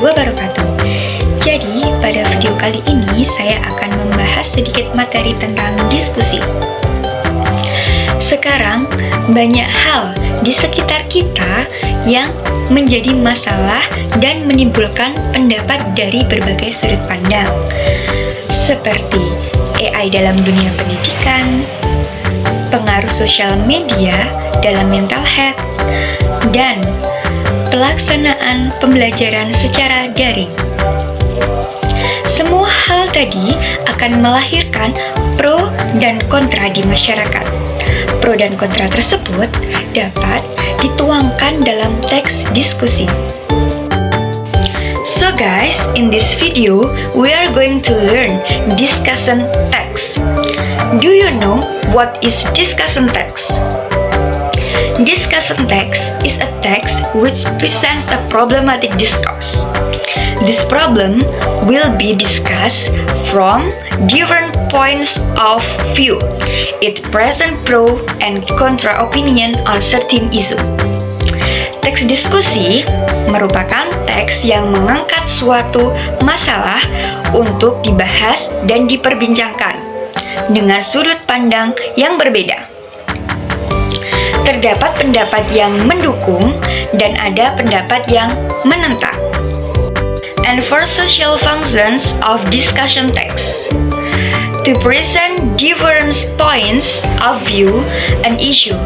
wabarakatuh. Jadi, pada video kali ini saya akan membahas sedikit materi tentang diskusi. Sekarang, banyak hal di sekitar kita yang menjadi masalah dan menimbulkan pendapat dari berbagai sudut pandang, seperti AI dalam dunia pendidikan, pengaruh sosial media dalam mental health, dan pelaksanaan pembelajaran secara daring. Semua hal tadi akan melahirkan pro dan kontra di masyarakat. Pro dan kontra tersebut dapat dituangkan dalam teks diskusi. So guys, in this video, we are going to learn discussion text. Do you know what is discussion text? Discussion text is a text which presents a problematic discourse. This problem will be discussed from different points of view. It presents pro and contra opinion on certain issue. Teks diskusi merupakan teks yang mengangkat suatu masalah untuk dibahas dan diperbincangkan dengan sudut pandang yang berbeda. Terdapat pendapat yang mendukung dan ada pendapat yang menentang. And for social functions of discussion text, to present different points of view an issue.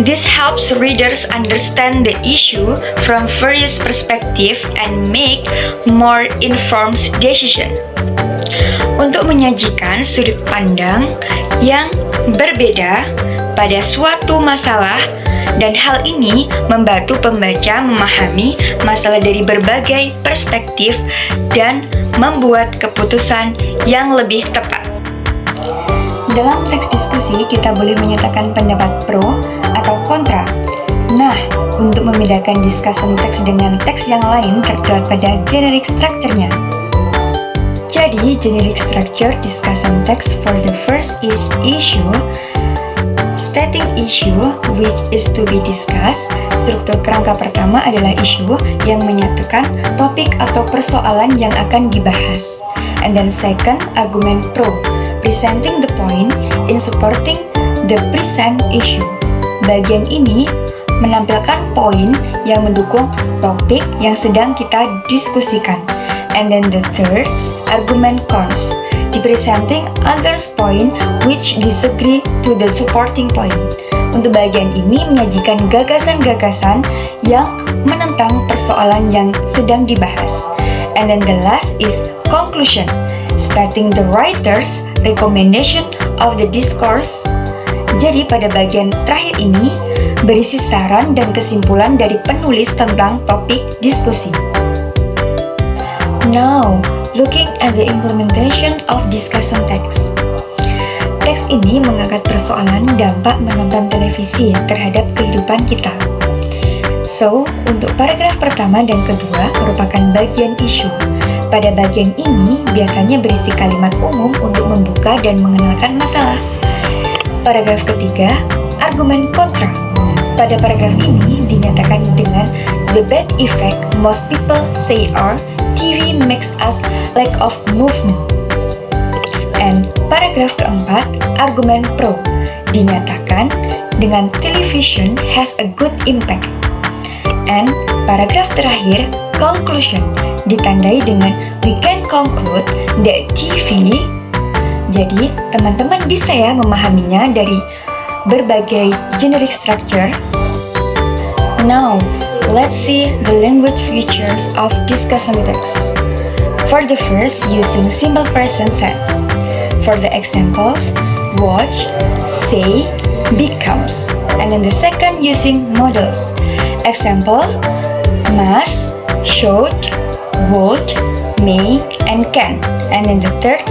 This helps readers understand the issue from various perspectives and make more informed decision. Untuk menyajikan sudut pandang yang berbeda pada suatu masalah, dan hal ini membantu pembaca memahami masalah dari berbagai perspektif dan membuat keputusan yang lebih tepat. Dalam teks diskusi, kita boleh menyatakan pendapat pro atau kontra. Nah, untuk membedakan discussion text dengan teks yang lain terdapat pada generic structure-nya. Jadi, generic structure discussion text for the first is issue, stating issue which is to be discussed. Struktur kerangka pertama adalah isu yang menyatukan topik atau persoalan yang akan dibahas. And then second, argument pro, presenting the point in supporting the present issue. Bagian ini menampilkan poin yang mendukung topik yang sedang kita diskusikan. And then the third, argument cons, presenting others point which disagree to the supporting point. Untuk bagian ini menyajikan gagasan-gagasan yang menentang persoalan yang sedang dibahas. And then the last is conclusion, stating the writer's recommendation of the discourse. Jadi pada bagian terakhir ini berisi saran dan kesimpulan dari penulis tentang topik diskusi. Now, looking at the implementation of discussion text. Teks ini mengangkat persoalan dampak menonton televisi terhadap kehidupan kita. So, untuk paragraf pertama dan kedua merupakan bagian isu. Pada bagian ini biasanya berisi kalimat umum untuk membuka dan mengenalkan masalah. Paragraf ketiga, argumen kontra. Pada paragraf ini dinyatakan dengan the bad effect most people say are TV makes us lack of movement. And paragraf keempat, argumen pro, dinyatakan dengan television has a good impact. And paragraf terakhir, conclusion, ditandai dengan we can conclude that TV. Jadi, teman-teman bisa ya memahaminya dari berbagai generic structure. Now, let's see the language features of discussion text. For the first, using simple present tense. For the examples, watch, say, becomes. And then the second, using modals. Example, must, should, would, may, and can. And then the third,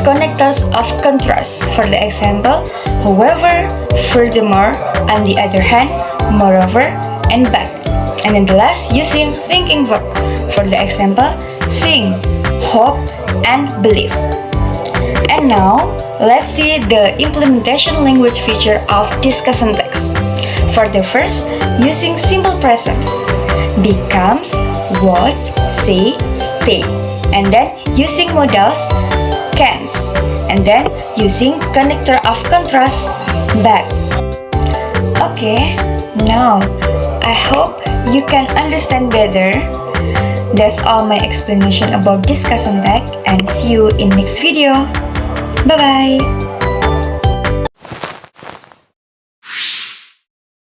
connectors of contrast. For the example, however, furthermore, on the other hand, moreover, and but. And then the last, using thinking verb. For the example, think, hope, and believe. And now, let's see the implementation language feature of discussion text. For the first, using simple presence. Becomes, what, say, they, and then using modals, cans, and then using connector of contrast, but. Okay, now I hope you can understand better. That's all my explanation about discussion tag, and see you in next video. Bye bye.